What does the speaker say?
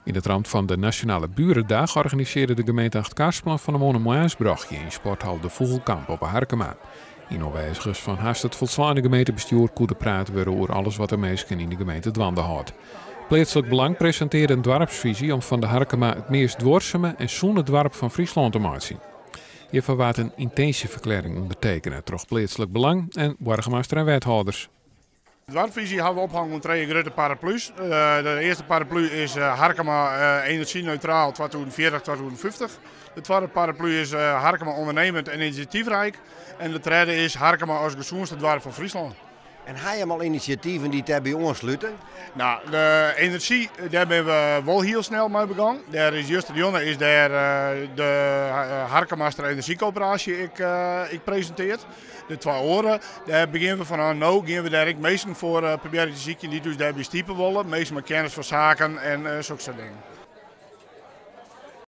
In het raam van de Nationale Burendag organiseerde de gemeente Achtkarspelen van een monumentsbrachtje in sporthal De Vogelkamp op Harkema. In aanwezigers van haast het volslaande gemeentebestuur konden praten we over alles wat de mensen in de gemeente dwanden houdt. Plaatselijk Belang presenteerde een dorpsvisie om van de Harkema het meest dwarseme en zoene dorp van Friesland te maken. Je verwaart een intentieverklaring ondertekenen door Plaatselijk Belang en burgemeester en wethouders. De dwarpvisie hebben we opgehangen met twee grote paraplu's. De eerste paraplu is Harkema energie-neutraal 2040-2050. De tweede paraplu is Harkema ondernemend en initiatiefrijk. En de derde is Harkema als gezondste dorp van Friesland. En heb je al initiatieven die daar bij ons sluiten? Nou, de energie, daar zijn we wel heel snel mee begonnen. Daar is juist de jongen is daar de Harkemaster Energiecoöperatie ik presenteerd. De 2 oren, daar beginnen we van nou gaan we daar ook meesten voor proberen te zien die dus daar bestiepen willen. Meestal met kennis van zaken en zulke soort dingen.